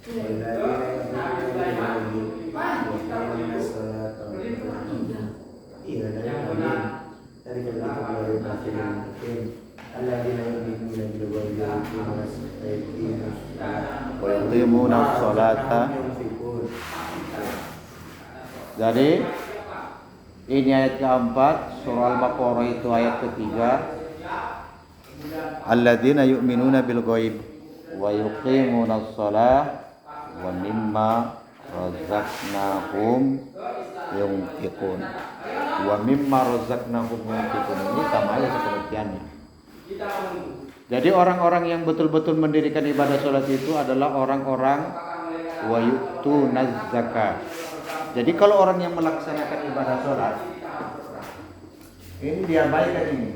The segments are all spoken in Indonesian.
Iya, dari Yuqimuna sholata. Jadi ini ayat keempat, surah Al-Baqarah itu ayat ketiga. Alladzina yu'minuna bil ghaib wa yuqimuna shalah wa mimma razaqnahum yunfiqun. Wa mimma razaqnahum yunfiqun ini sama aja pengertiannya. Jadi orang-orang yang betul-betul mendirikan ibadah sholat itu adalah orang-orang wa yu'tunaz zakat. Jadi kalau orang yang melaksanakan ibadah sholat ini diabaikan ini.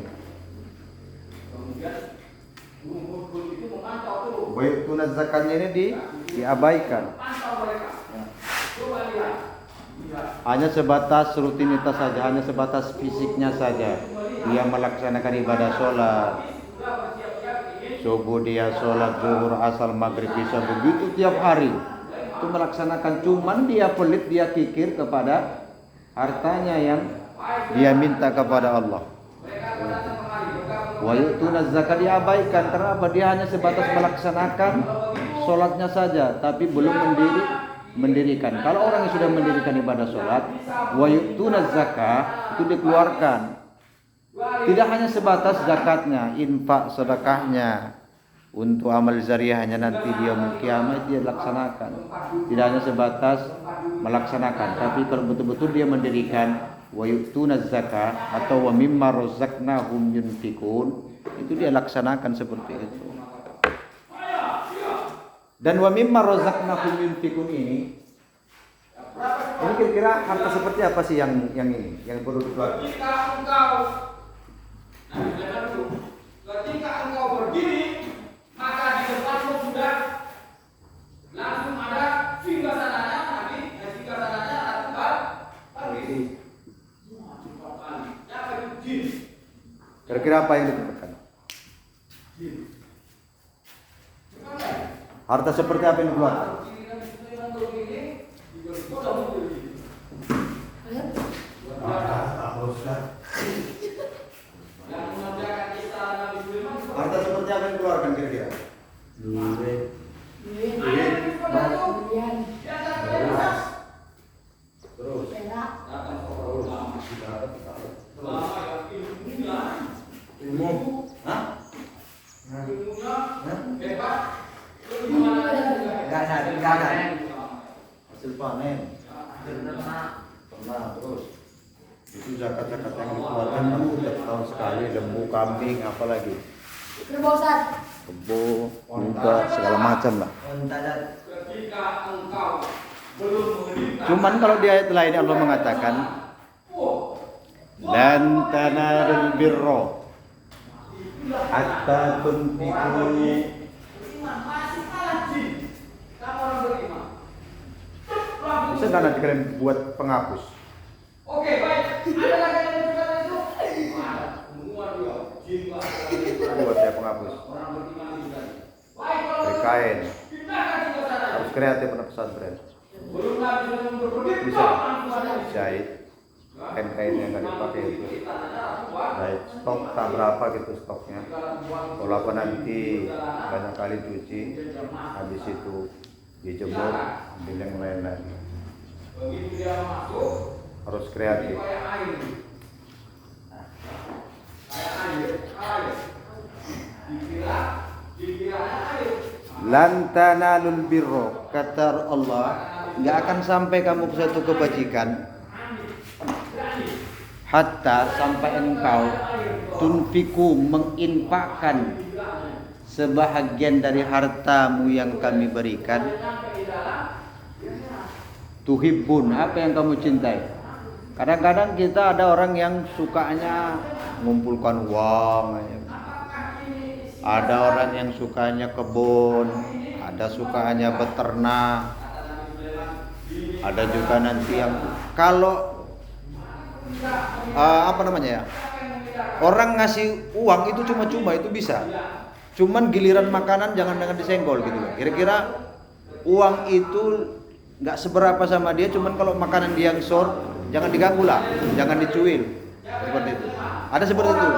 Wa yu'tunaz zakatnya ini diabaikan. Hanya sebatas rutinitas saja, hanya sebatas fisiknya saja. Dia melaksanakan ibadah sholat. Subuh dia sholat, zuhur, asar, maghrib, isya, begitu tiap hari. Itu melaksanakan, cuman dia pelit, dia kikir kepada hartanya yang dia minta kepada Allah. Wa yu'tunaz zakat diabaikan. Kenapa? Dia hanya sebatas melaksanakan sholatnya saja, tapi belum mendirikan. Kalau orang yang sudah mendirikan ibadah sholat, wa yu'tunaz zakat itu dikeluarkan. Tidak hanya sebatas zakatnya, infak, sedekahnya, untuk amal jariahnya nanti dia kiamat dia laksanakan. Tidak hanya sebatas melaksanakan, tapi kalau betul-betul dia mendirikan wa yu'tunaz zakat atau wa mimma razaqnahum yunfiqun, itu dia laksanakan seperti itu. Dan wa mimma razaqnahum yunfiqun ini kira-kira harta seperti apa sih yang ini yang perlu dikeluarkan? Ketika engkau berdiri, maka di depanmu sudah langsung ada singgasananya, nanti singgasananya pergi. Kira-kira apa yang dikeluarkan? Harta seperti apa yang dikeluarkan? Harta seperti apa yang dikeluarkan kira-kira? Duit, terus ilmu, enggak ada. Hasil panen, terus itu zakat-zakat yang dikeluarkan tahun sekali, lembu, kambing, apalagi kebo, unta, segala macam lah. Cuman kalau di ayat lain Allah mengatakan lan tanalul birra hatta tunfiqu. Bisa nggak nanti kalian buat penghapus? Oke, baik. Ada lagi yang berkata itu? Buat saya penghapus. Dari kain. Harus kreatif anak pesantren. Bisa jahit kain-kain yang nggak dipakai itu. Baik, stok tak berapa gitu stoknya. Kalau apa nanti banyak kali cuci, habis itu dijemur, ambil yang lain lagi. Harus kreatif. Lan tanalul birra, kata Allah, enggak akan sampai kamu ke suatu kebajikan hatta sampai engkau tunfiku menginfakkan sebahagian dari hartamu yang kami berikan. Tuhibbun, apa yang kamu cintai? Kadang-kadang kita ada orang yang sukanya mengumpulkan uang, ada orang yang sukanya kebun, ada sukanya beternak, ada juga nanti yang kalau orang ngasih uang itu cuma-cuma itu bisa, cuman giliran makanan jangan disenggol gitu loh. Kira-kira uang itu nggak seberapa sama dia, cuman kalau makanan dia yang short, jangan diganggu lah, jangan dicuil. Seperti itu. Ada seperti itu.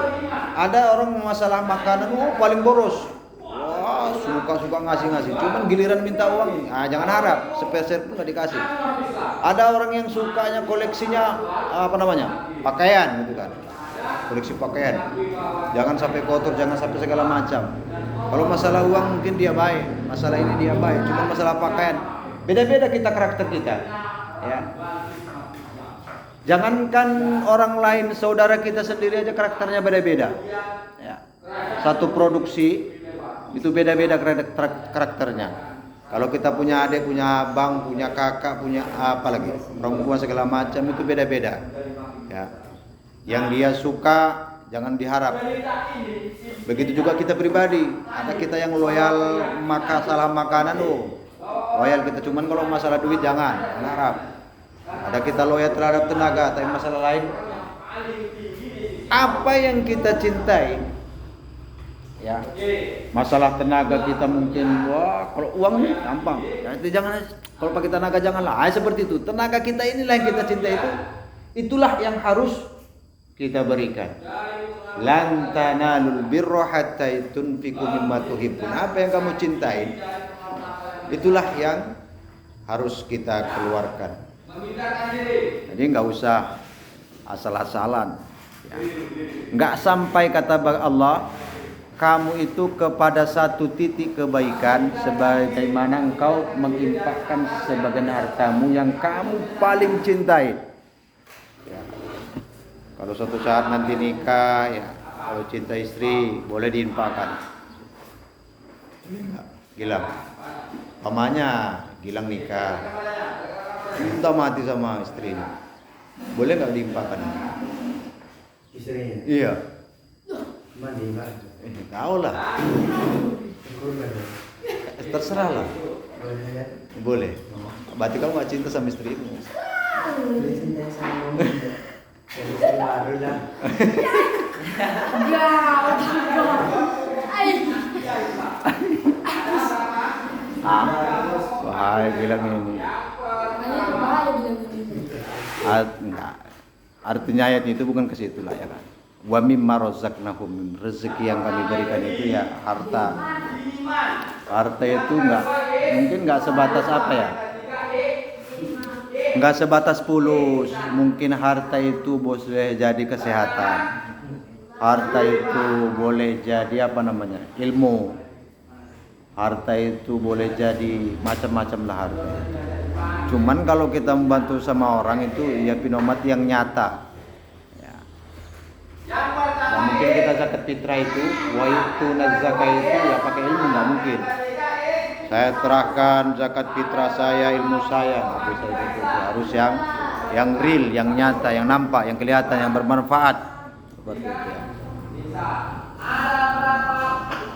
Ada orang masalah makanan, paling boros. Wah, suka ngasih. Cuman giliran minta uang, jangan harap, sepeser pun nggak dikasih. Ada orang yang sukanya koleksinya pakaian gitu kan. Koleksi pakaian. Jangan sampai kotor, jangan sampai segala macam. Kalau masalah uang mungkin dia baik, masalah ini dia baik. Cuma masalah pakaian, beda-beda kita karakter kita. Ya. Jangankan orang lain, saudara kita sendiri aja karakternya beda-beda. Ya. Satu produksi itu beda-beda karakternya. Kalau kita punya adik, punya abang, punya kakak, punya apa lagi, perempuan segala macam itu beda-beda. Ya. Yang dia suka jangan diharap. Begitu juga kita pribadi. Ada kita yang loyal masalah makanan, loyal kita. Cuman kalau masalah duit jangan harap. Ada kita loyal terhadap tenaga, tapi masalah lain. Apa yang kita cintai, ya. Masalah tenaga kita mungkin, kalau uang nih gampang. Ya, itu jangan. Kalau pakai tenaga janganlah. Seperti itu. Tenaga kita inilah yang kita cintai itulah yang harus kita berikan. Lan tanalul birra hatta tunfiqu mimma tuhibbun. Apa yang kamu cintai, itulah yang harus kita keluarkan. Jadi nggak usah asal-asalan. Ya. Nggak sampai kata Allah, kamu itu kepada satu titik kebaikan sebagaimana engkau menginfakkan sebagian hartamu yang kamu paling cintai. Ya. Kalau suatu saat nanti nikah, ya kalau cinta istri boleh diinfakkan. Gilang, pamannya Gilang nikah, cinta mati sama istrinya, boleh nggak diinfakkan? Istrinya? Iya. Mandi Pak. Tahu lah. Terserah lah. Boleh. Berarti kamu nggak cinta sama istrimu? Cinta sama istri baru lah. Wahai bilang ini. Enggak. Artinya ayat itu bukan ke situ lah ya kan. Wa mimma razaqnahum, rezeki yang kami berikan itu ya harta. Harta itu mungkin sebatas apa ya? Enggak sebatas fulus, mungkin harta itu boleh jadi kesehatan. Harta itu boleh jadi ilmu. Harta itu boleh jadi macam-macam lah harta. Cuman kalau kita membantu sama orang itu ya pinomat yang nyata. Ya. Nah, mungkin kita zakat fitrah itu, wa yutuna zakat itu ya pakai ilmu nggak mungkin. Saya terahkan zakat fitrah saya, ilmu saya, nggak bisa itu. Harus yang real, yang nyata, yang nampak, yang kelihatan, yang bermanfaat. Seperti itu. Ya.